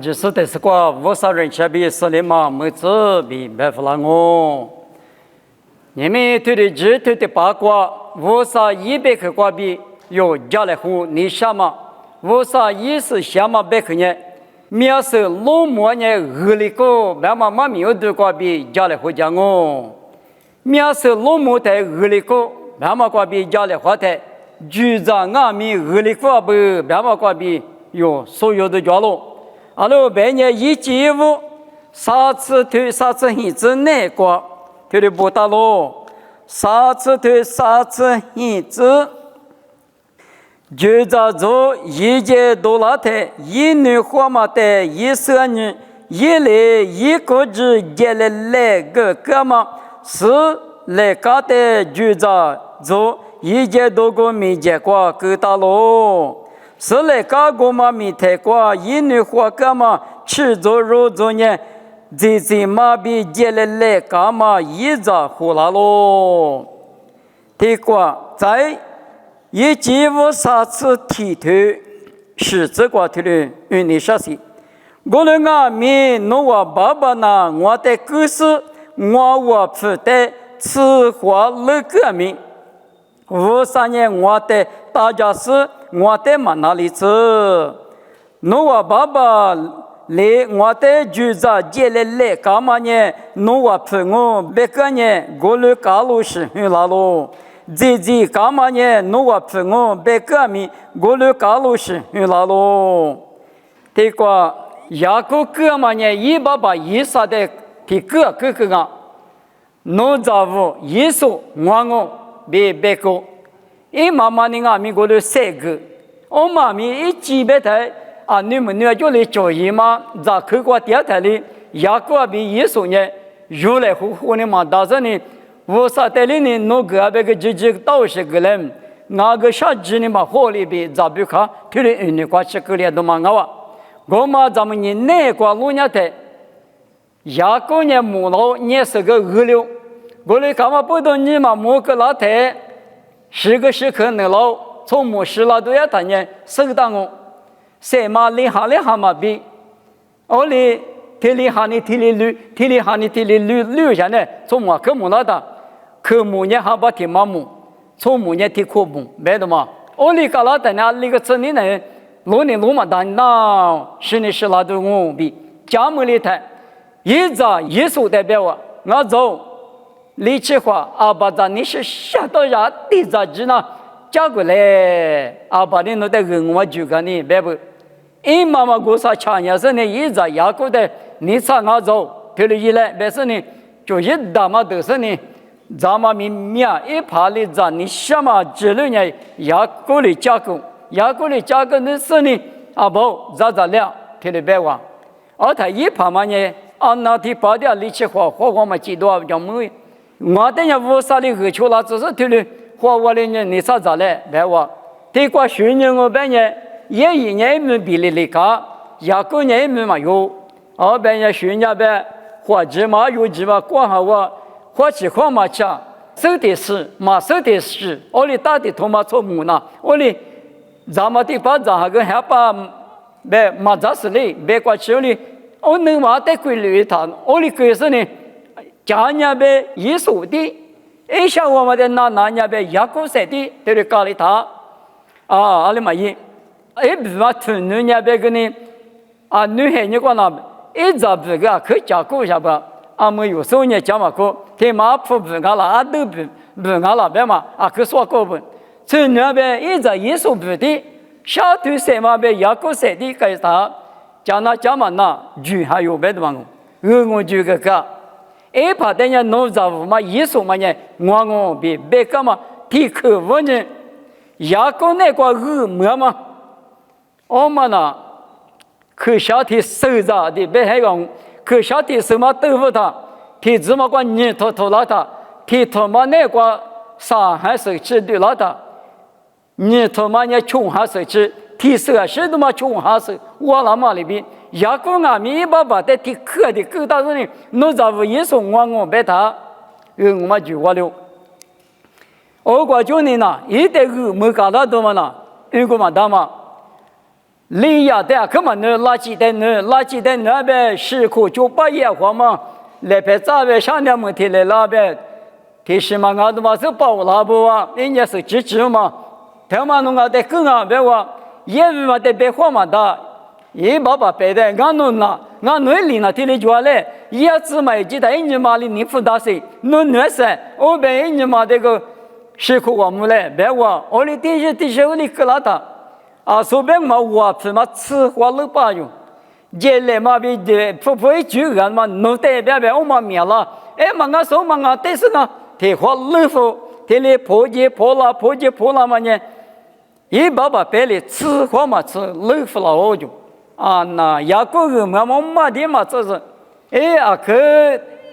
就是的是过50人前比斯里马妹子比白弗朗哦，你们对的指对的八卦，50-100克瓜比有加来户你什么？50-10什么百克呢？面是老莫呢俄里个，慢慢慢没有的瓜比加来户讲哦，面是老莫在俄里个，慢慢瓜比加来话的，局长俺们俄里个不，慢慢瓜比有所有的角落。阿罗白年一季务，啥次推啥次限制哪个？推的不大咯，啥次推啥次限制，就在做一节多拉的，一女花嘛的，一色女，一来一个字，一来个个嘛，是来搞的就在做一节多个没结果，够大咯。是来搞个嘛没太过，一女花干嘛吃着肉着呢？这嘛比接来干嘛一早胡啦咯？太过在一季务啥次提头是这个头的用你说是，我们阿弥诺我爸爸呢，我的故事我负责此话乐革命，53年我的大家是。我的嘛哪里去？侬我爸爸来我的住宅接来干嘛呢？侬我朋友别个呢，过来搞路是去哪咯？这干嘛呢？侬我朋友别个咪过来搞路是去哪咯？这个雅各哥嘛呢，一爸爸一啥的皮哥哥哥啊，侬咋不一说我别个。一妈妈你阿咪过来三个，我妈咪一几百台啊，你们女就来教育嘛，在客观电台里，雅各比耶稣呢，如来呼呼的嘛，但是呢，我啥带领呢，那个那个几个道士个人，那个小鸡呢嘛，火里边咋不看，突然你挂起个脸都嘛我嘛咱们人那挂路伢台，雅各呢母老也是个二流，我来干嘛不懂你嘛，某个老太。10个时刻能老从某时老都要谈呢，手当我，谁嘛厉害嘛比，我哩体力哈你体力绿下来，从我科目那的，科目呢还把提马木，从木呢提科目，别的嘛，我哩搞老的呢，那个村里呢，路嘛单那，是你是老都我比，家门里谈，一早一手代表我走。力气话，阿爸在你是下到下地在之呢，嫁过来，阿爸的那在跟我就跟你别不，因妈妈过啥强也是呢，一直雅过的，你上我走，退了一来，别是呢，就一大嘛都是呢，咱们面一爬里在你什么之类呢，雅过的加工那是呢，阿爸咋了，退了别忘，而他一爬嘛呢，按那天把点力气话我们几多叫么？我等下50里喝酒了，只是退了，我的人你啥子来？别我，这个去年我半年也一年没比例高，雅各年没嘛有，我半年去年半花几嘛有几嘛，过好我花几块嘛吃，手的是，我哩打的头嘛做木呢，我哩咱们的把咱个还把别马扎死哩，别过去哩，我能嘛得规律他，我哩规是呢。家人被耶稣的，一下我们的那人被雅各塞的，对了搞了他，阿里嘛伊，不嘛村女人被个呢，女孩你讲那，一早不个去家过下吧，没有时候呢讲嘛个，天马不不个啦，都不个啦，别嘛，去说过不，村女被一早耶稣不的，小头塞嘛被雅各塞的给他，讲嘛那，就还有别的嘛，我就个。一怕等下弄着嘛，耶稣嘛呢，我别个嘛，提口问呢，雅各那个么嘛，我们呢，可小的手着的，别还讲，可小的什么豆腐他，提子嘛个泥头了他，提头嘛那个上海手吃的了他，泥头嘛呢穷还手吃，提手是的嘛穷还手，我那嘛里边。雅各阿弥爸爸在提课的够大人呢，侬咋不也说我别他，我们就话了。我过去呢，一代没搞到多嘛呢，一个嘛大嘛，利亚的可嘛呢垃圾的那边是苦就把野花嘛，来别咋别上两门题来那边，其实嘛俺都嘛是包拉不啊，人家是支持嘛，他们弄俺的更啊别话，也嘛得别花嘛的，也爸爸别的俺弄那，俺弄里那题里做嘞，也只买几台人家嘛里你负担谁，弄那些，我别人家嘛这个是苦我们嘞，别话，我的电视我的搁那他。啊，说白嘛，我他妈吃花了吧用，这来嘛比这不会煮干嘛，弄得别我嘛灭了，哎嘛俺说嘛俺但是呢，提花了不，提里破了嘛呢，一爸爸别里吃花嘛吃了不了我就，啊那雅各个嘛的嘛这是，哎啊可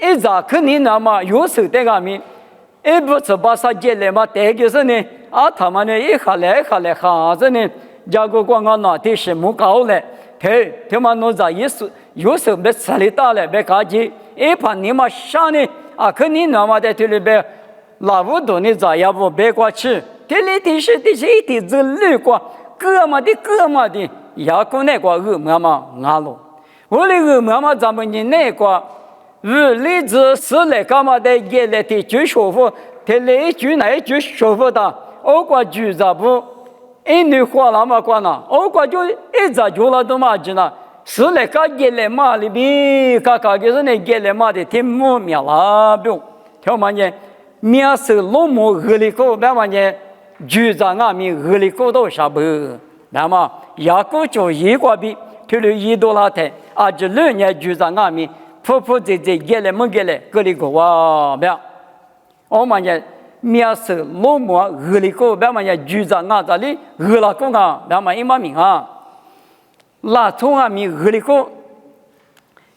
一咋可你那嘛有时在干面，哎不是把啥这来嘛带就是呢，啊他们呢一下来哈子呢。家个光个那的是木高嘞，他们弄在有时别吃里大嘞，别搞起，一盘你嘛上呢，啊，可你那么在这里边，老不多你咋也不别过去，这里的是一点子绿过，各么的，雅各那个鹅妈妈俺喽，我的鹅妈妈咱们的那个，例子是来干嘛的？也来的就舒服，他来一句那一句舒服的，我过句子不。一女花了嘛关了，我感觉一早就了都嘛知道，是来个夜来嘛里边，个就是那夜来嘛的天母灭了不？听嘛呢？面是老母河里沟，别嘛呢？就在俺们河里沟都啥不？那么雅各就一个比，他的一多拉台，啊这2年就在俺们普在夜来么夜来河里沟啊，别，我嘛呢？面是老母河里沟，别嘛也住在俺这里，河了沟啊，别嘛一毛名啊，那从俺们河里沟，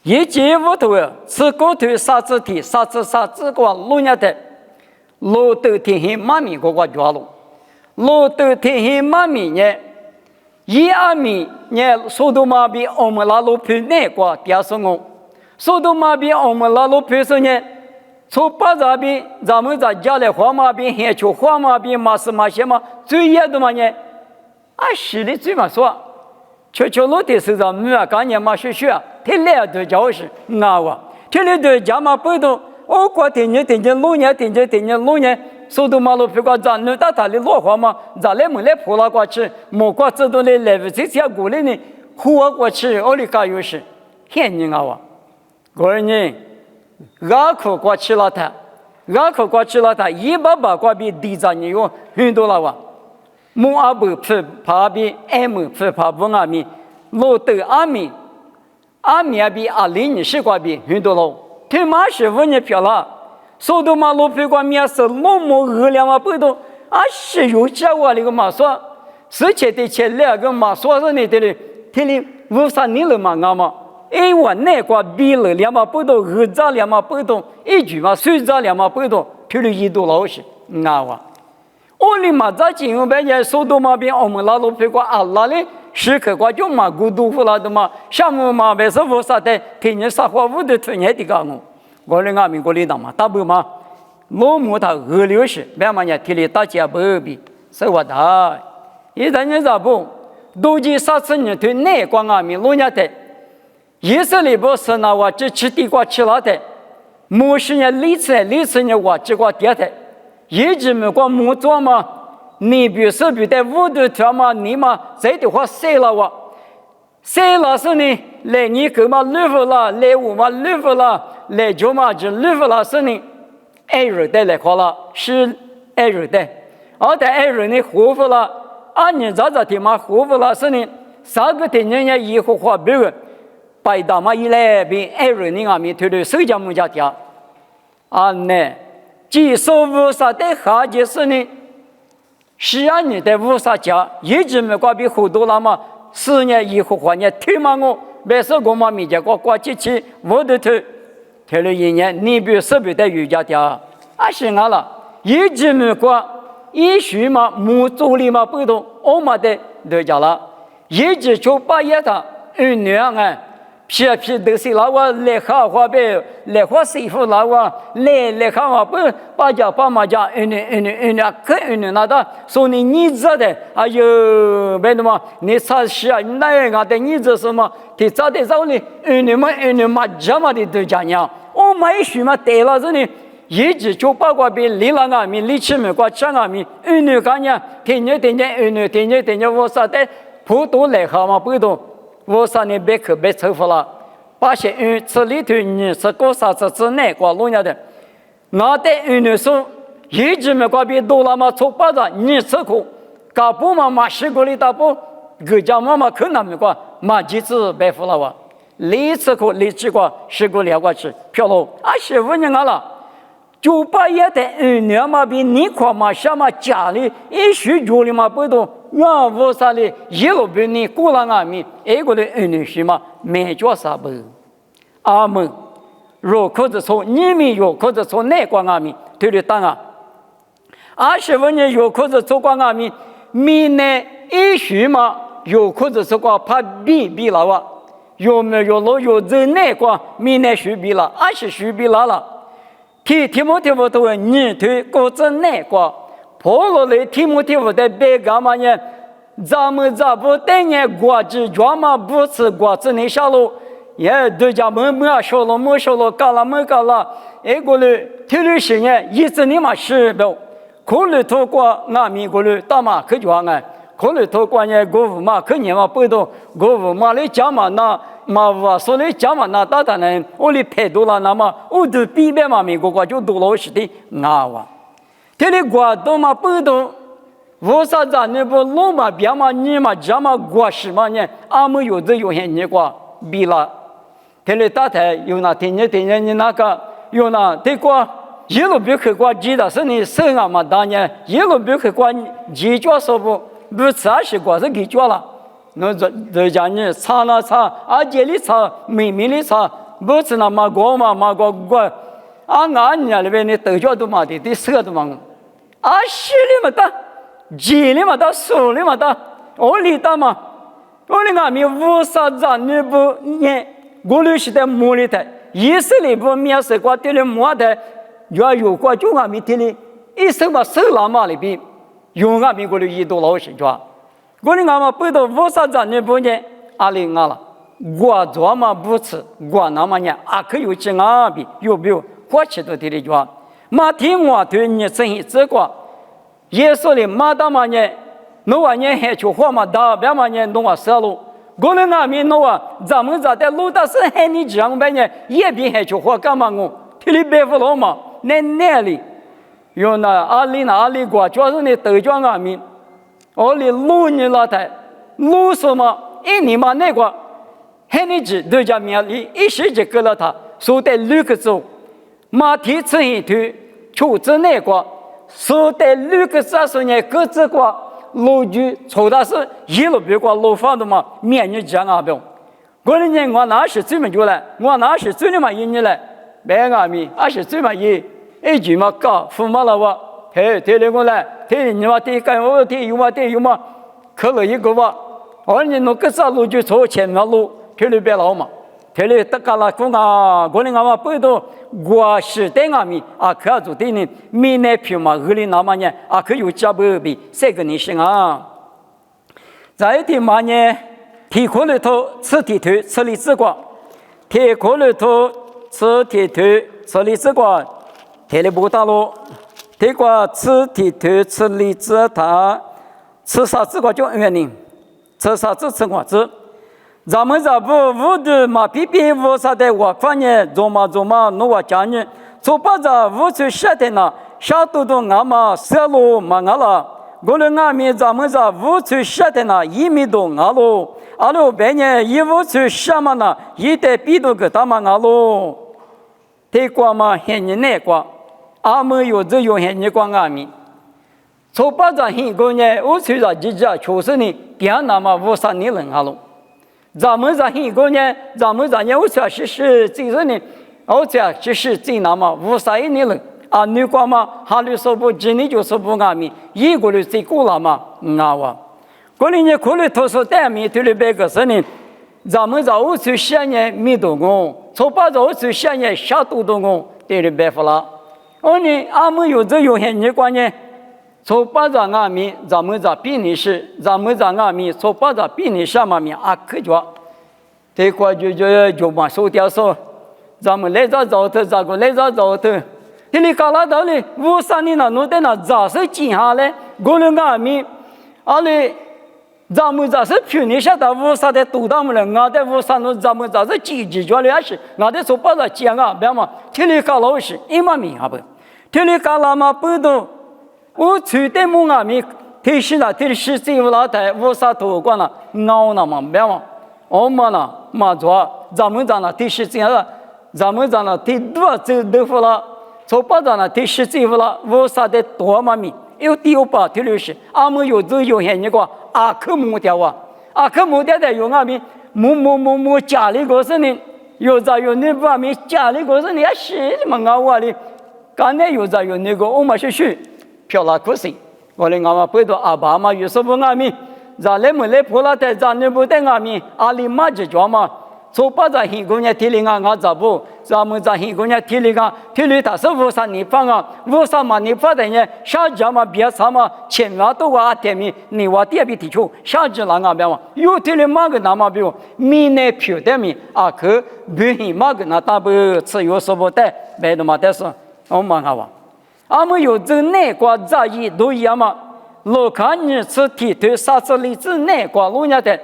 一进屋头吃狗头啥子的，啥子个路伢的，路头天黑妈咪个抓路，路头天黑妈咪呢，一阿米呢，速度嘛比我们那路偏那个第二我，速度嘛比我们那路偏是呢。从巴扎边，咱们在家里花马边、黑球花马边、马什马些嘛，最严的嘛呢？啊，是的，最嘛说，悄路的是咱们啊，刚年嘛学，他来都叫是那哇，他来都家嘛不懂，我过天年路年，速度马路别过咱那他的落花嘛，咱来没来破了过去，没过这都来不这些过来呢，活过去，我的家有是，很人啊哇，个人。俺口过去了他，一把过比地上你有很多了哇，木阿不怕比，M怕不阿米，路德阿米比阿里你是过比很多了，他妈是问你漂亮，速度马路飞过面是老母2两嘛不懂，啊是有家伙那个马说，之前的前2个马说是你的嘞，他哩53年了嘛俺嘛。因为那个比了2毛不到，2张2毛不到，一句嘛3张2毛不到，他的一度老实，那哇！我的嘛在金融边界速度嘛比我们那路飞过阿拉的时刻过就嘛孤独乎了的嘛，项目嘛别是无啥的，天天啥话我都推荐的个我的俺们国里的嘛，大不嘛，老母他260是，别嘛呢，体力大家不比，是我的，一旦你咋不，都是啥子呢？对那个俺们老年的。以色列不是那我这吃地瓜吃了的，没事呢，历次呢我这个点的，一直没过没做嘛，你比如说比在屋头跳嘛，你嘛这的话晒了我，晒了是呢，来你给嘛绿不了，来我嘛绿不了，来就嘛就绿不了是呢，爱热带来好了，是爱热带，而在爱热呢活不了，你咋的嘛活不了是呢，3个天人家以后花别个。白大嘛一来比爱人呢阿米推的手家木家家，呢，既说无啥的哈就是呢，是你的无啥家，一直没过比好多了嘛，4年以后换年推嘛我，别说我嘛没见过过节气，我都推了1年，你比设备的瑜伽家，是俺了，一直没过，一许嘛木做里嘛不动，我嘛的都家了，一直就把一趟2年皮皮都是老我来好话呗，来好媳妇老我来好话不把家把妈家可那的，说你子的，哎呦，别的嘛，你啥事啊？那样的你子什么？你咋的找你？你嘛这么的都讲呀？我买书嘛对了这里。一直就包括比离了阿米、离起没过讲阿米，女干呀，天天我啥的普通来好嘛，不懂我啥呢？别去别凑合了，把些吃里头你是搞啥子之内过弄下的，那的女说一直没过比多了嘛，从巴掌你吃苦，搞不嘛西过里打不，个家妈可能没过，嘛几次别服了哇，离吃苦离吃过西过了过去，漂喽，15年了。就把也得女嘛比你快嘛小嘛家里一许家里嘛不懂，那我啥哩一路比你过了阿米，一个的女婿嘛没叫啥不？阿门。若可是从你们若可是从哪个阿米对的当啊？25年若可是从光阿米，明年一许嘛若可是从光怕比了哇，有没有路有在哪个明年许比了，20许比了。提摩提夫都你对各自哪个？保罗的提摩提夫的别干嘛呢？咱们不等年国际专门不吃国际那小路，也对家没说了，搞了，一个人体力行呢，一直你嘛是不？可能透过俺们过来打嘛去抓俺，可能透过呢国务嘛去年嘛不懂，国务嘛来讲嘛那。嘛我说的讲嘛，那大胆呢？我的态度了，那么我都比别嘛美国就多了些的啊哇！这里国都嘛不懂，为啥子你不老嘛别嘛你嘛这嘛国事嘛呢？俺们有的有些你国比了，这里大台有那天你那个有那这个一路别去过记得是你生啊嘛当年一路别去过记着说不吃是过是给着了。那这家呢，查，这里查，妹里查，不是那马国，俺家里边的都叫都嘛的，得舍都嘛，西里嘛的，吉里嘛的，苏里嘛的，我里的嘛，我里俺们无啥子你不呢？我里是在木里的，意思里不面试过的了木的，要有过就俺们的哩，一生嘛手拉嘛里边，用俺们过里一多老实抓。我的俺们不都无啥子你不呢？阿里俺了，我做嘛不吃，我那么呢，可有钱阿比有没有？我吃都得的抓，马听我对你生意这个，耶稣的马达嘛呢，弄完呢还去花嘛大别嘛呢弄完死路，我的俺们弄完，咱们在路大是喊你这样呗呢，也别还去花干嘛我？提里别不了嘛，那里有那阿里国，主要是你都叫俺们。我里路你老太，路什么？你嘛那个，喊你只对家面里一时就给了他，说的六个字，马蹄子一推，出自那个，说的六个字说呢，各自个路具，抽的是一路别个路房的嘛，面你讲啊不？我的人我那是最没有了，我那是最的嘛一年了，别阿米，是最嘛一句嘛搞，父母了我。提了过来，提你嘛提干我提有嘛，可了一个吧。而你弄个啥路就走前面路，提了别老嘛，提了得干了公啊，我的俺们不都我是等俺们可做的呢，明年票嘛，二零那么呢可有加不比这个你行啊。再提嘛呢，提可了头吃提头吃里子瓜，提可了头吃提头吃里子瓜，提了不大路。这个吃提头吃梨子，他吃啥子个叫原因？吃啥子吃啥子？咱们这不无的嘛，偏偏无啥的我看呢，做嘛，弄我家呢，做把这无处下的呢，下多俺嘛色路嘛俺了，我的俺们咱们这无处下的呢，一米多俺喽，阿喽别呢一无处下嘛呢，一代比多个大嘛俺喽，这个嘛很你那个。俺们有这有些你管俺们，从把这很多呢，我虽然自己确实呢，别那么无啥你人哈喽。咱们这很多呢，我说是就是呢，我这就是这那么无啥你人你管嘛，哈律说不，今年就是不俺们，一个人最过了嘛，我。过年呢，可能都是带面对了别个事呢，咱们在我去想呢，没多工，从把在我去想呢，下多多工，对的办法了。我呢，俺们有这有些人观念，从把在俺们，咱们在比你是，咱们在俺们，从把在比你下面啊，可着，这块就嘛收掉说，咱们来这找头，咋个来这找头？这里搞拉到哩，我三年那弄的那咋是进下来？我们俺们，阿里。咱们这是去年下的乌沙的多大么了？俺的乌沙弄咱们这是积极着了是，俺的说把它讲啊，别嘛，天里搞老是一毛米还不，天里搞那么不多，我去的么俺们，天是那天是这乌拉台乌沙多管了，熬那么别嘛，我们那嘛做，咱们这那天是这样的，咱们这那天多走豆腐了，说把咱那天是这乌拉乌沙的多毛米。有第二把铁律是，俺们有这有些那个阿克木条啊，阿克木条的有俺们木家里个事呢，有这有那方面家里个事呢，也是嘛俺话的，刚才有这有那个我们是去漂亮可是，我的俺们背到阿爸嘛有什么俺们，咱来没来破了的，咱那不带俺们阿里嘛就叫嘛。从把在新公家提里俺咋不？咱们在新公家提里他是乌沙泥方啊，乌沙嘛泥方的呢，下家嘛别啥嘛，千万多话点名，你话点比提出，下家那俺别嘛，有提里嘛个那么比如，米内票的米啊可不行嘛个那大不吃有什么的，别的嘛但是我们看话，俺们有这内瓜在意都一样嘛，老看你吃提头啥子里子内瓜路伢的。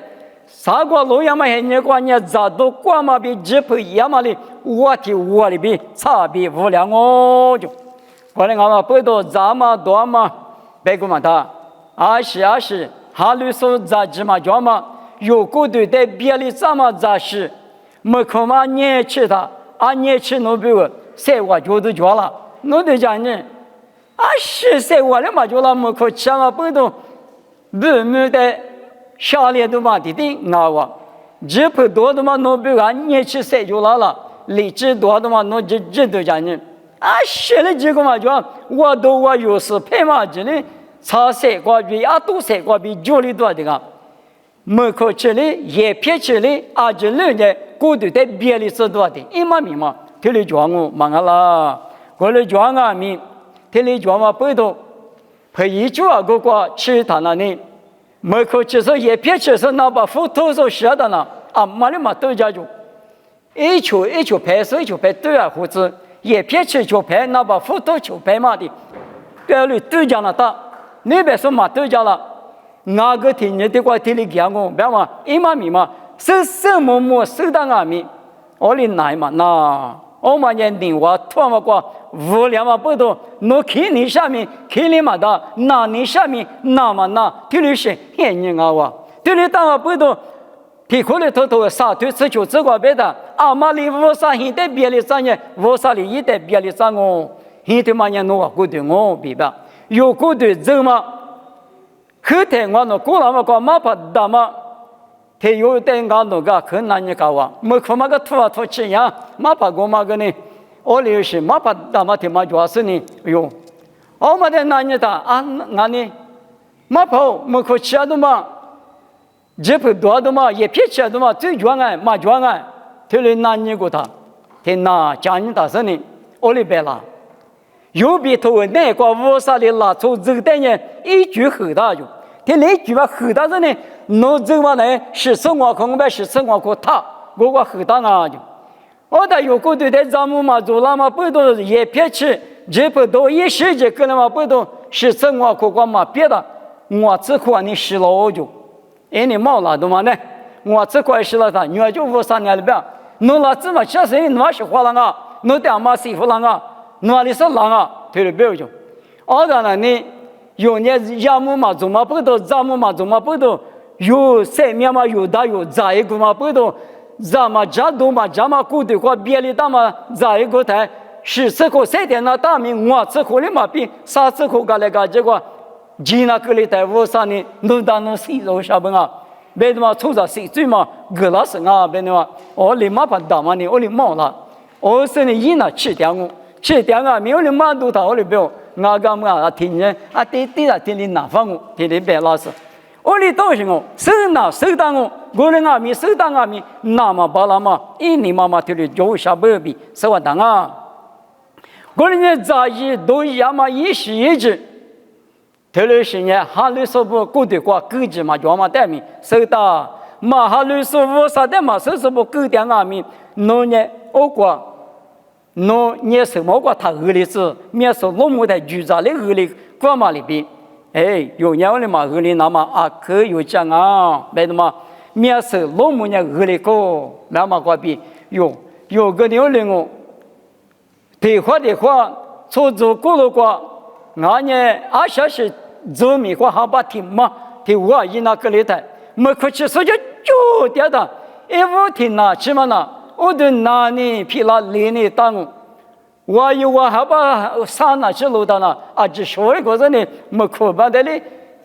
啥个路亚嘛？人家你咋都管嘛比吉普一样嘛的，我的我里比差别无量哦就，后来俺们不多咋嘛多嘛，别个嘛他，二十，哈律说咋子嘛叫嘛，有个对的别的咋嘛咋是，没可嘛年轻他，年轻那比我，谁我觉得叫了，我就讲呢，10岁我的嘛叫了没可吃嘛不多，没的。下列都嘛的俺话，日本多的嘛弄不完，年轻岁就老了，理智多的嘛弄这都讲呢。写了几个嘛叫，我有时拍嘛这里，差3个比多3个比9里多的个，没可这里也偏这里这里呢，过度的别里是多的，一毛米嘛，这里叫我忙啦，过来叫俺们，这里叫我不多，陪一句个吃他那里。没可其实也别其实那把斧头手写的呢，嘛里嘛都叫就，一球拍手一球拍对啊，或者也别去球拍那把斧头球拍嘛的，对了都讲了的，那边说嘛都讲了，那个天你的话天里讲我，别嘛一毛米嘛，什么收到俺们，我里来嘛那。我们人电话拖嘛过无聊嘛不多，我看你下面看你嘛的，那你下面那么那，这里是很人啊，这里当然不多，皮裤里头啥腿吃就这个别的，嘛里乌沙现在别的啥呢？乌沙里一代别的啥哦，现在嘛人弄过对我明白，有过对这嘛，后台我那过了嘛过嘛不大嘛。他有点搞那个很难的搞啊，没看那个土气呀，马怕过嘛个呢？我里是马怕大马天马主要是呢，哟，我们的男人的俺呢，马怕没看吃的嘛，这不多的嘛，也别吃的嘛，最主要嘛主要他的男人过他，他那家人大事呢，我里边啦，有比头那个乌沙里拉出这个代人一句很大就。他那句话很大的呢，弄这么呢是生活空白是生活可他，我很大啊就，我的有个对待咱们嘛做那么不多也别去，这不多一时间可能嘛不多是生活可光嘛别的，我只管你死了就，你冇了的嘛呢，我只管死了他，你就无3年了呗，弄了这么些事情，我是花了啊，弄点嘛媳妇了啊，弄的是狼啊，对了不要就，我当然呢。有年亚木嘛做嘛不多，咱们嘛做嘛不多，有生命嘛有大有杂一个嘛不多，咱们家多嘛咱们过的话别的大嘛杂一个台，10口3天那大名我吃口的嘛比3口个来个这个，几那个里台我啥呢？弄到弄西肉啥本啊？别的嘛出着西最嘛格拉生啊，别的嘛我立马把大嘛呢我立马了，我是呢一那吃点啊，没有你马都到我里边。我干嘛听人天天天里哪方天天白老师，我哩东西我手拿手当我人阿米手当阿米，那么巴拉嘛，印尼妈妈头里就下不比手完当啊。我人在意都亚嘛一时一直，头里是呢，哈里说不过的话，估计嘛就嘛带米手打，嘛哈里说我啥的嘛，手说不够点阿米，农业我过。侬你什么个他恶劣子，面说我们的居家的恶劣干嘛里边？哎，有年的嘛恶劣那么啊可有讲啊，为什么？面说我们的恶劣个，那么个边有个牛人哦，对话的话，出租过路过，俺呢啊小是做米话好把听嘛，听我一那个里头，没可去说就掉的，一无听那起码那。我的那里皮拉里呢当，我有我还把山那些路的呢，啊，只说一个人呢，没可办的嘞，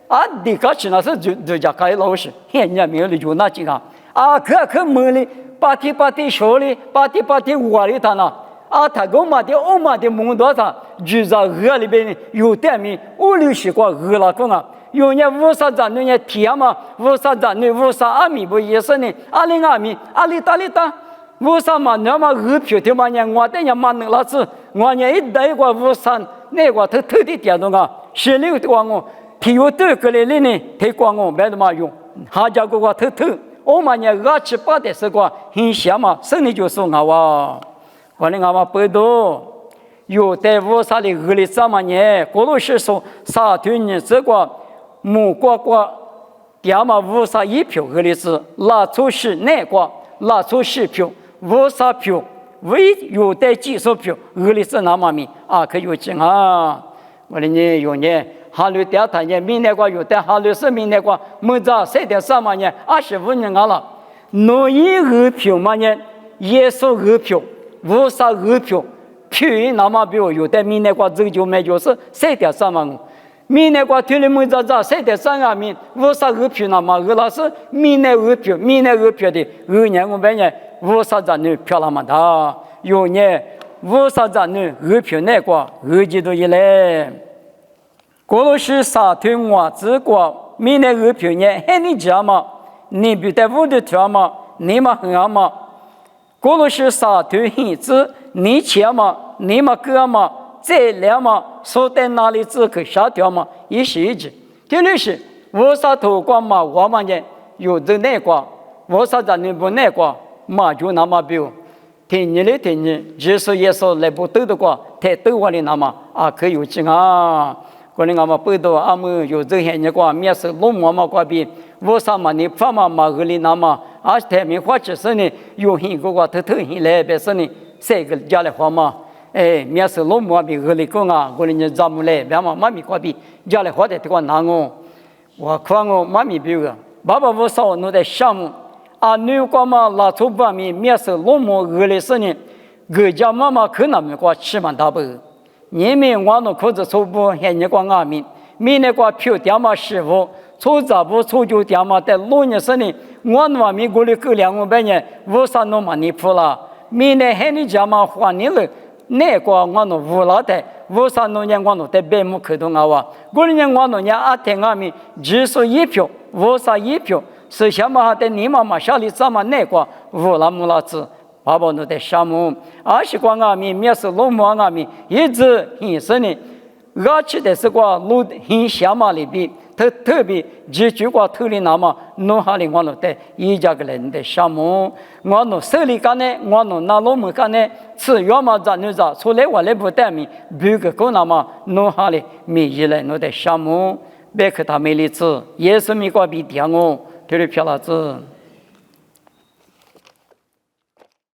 啊，你搞起那是就家开老师，人家没有的就那几个，啊，可没哩，把地说哩，把地我哩他呢，啊，他跟我妈的梦多少，就在河里边有点米，我留习惯河那个啊。有年五十咱那年天嘛，五十咱那50阿米不也是呢？阿里阿米，阿里大。50嘛，那么二票的嘛呢？我等下嘛能老子，我呢一代过50，那个他特地点动啊，16的话我，他有多个来呢？他管我没得嘛用，他家个偷，我嘛呢2、7、8的时候，很想嘛，生理就说我哇，我呢我嘛不多，有的50的恶劣什么呢？过路是说啥对呢？这个木瓜点嘛51票恶劣是，拉出是那个，拉出10票。50票，唯有的技术票，俄罗斯那么米啊，可有钱啊！我的呢有呢，哈律调查呢，明年个有的哈律是明年个，没在3.3万年，25年了。农业2票嘛呢，也是2票，52票，票那么票有的明年个这就没就是3.3万。明年个推了没在3.3万米，52票那么俄罗斯明年2票的2年我们呢。50咱女漂亮嘛的，有年50咱女2票那个2季度以来，过了是3天我这个明年2票呢，喊你讲嘛，你不得我的条嘛，你嘛很好嘛，过了是3天一次，你钱嘛，你嘛个嘛，这两嘛，说在哪里只可下条嘛，一时一直，第二是50头光嘛，我们呢有的那个50咱女不那个。嘛就那么表，听你，就是也说来不到的话，太多我的那么啊可有劲啊！可能我们不到阿们有这些人话，面是龙妈妈那边，我啥嘛你爸妈嘛个里那么，而且面或者是呢有很个话偷很来，别是呢这个家里话嘛，哎，面是龙妈边个里讲啊，可能你咱们来，别嘛妈咪那边家里话的这个难哦，我看我妈咪表个，爸爸我少弄点项目。啊，女娃嘛，拉出方面面是罗马俄罗斯人，各家妈妈可能没过7万大包，你们我那可是初步还你过阿米，明年过票点嘛师傅，初早不初就点嘛在6年时呢，我那美国的够200年，50弄嘛你付了，明年还你家嘛还你了，那个我那无了的，50弄年我那在北木口头啊，过年我那年阿天阿米91票，51票。是什么的？你妈妈家里怎么那个乌拉木拉子，爸爸都在项目，20个阿米面是龙母阿米，一直很深的。20的是个路很小嘛里边，特别几句话头里那么弄下来我那的一家个人的项目，我那手里干呢，我那龙母干呢，吃药嘛咱那咋出来我来不带米，别个够那么弄下来每一来那的项目，别克他没理智，也是没个比点哦。这里漂亮子。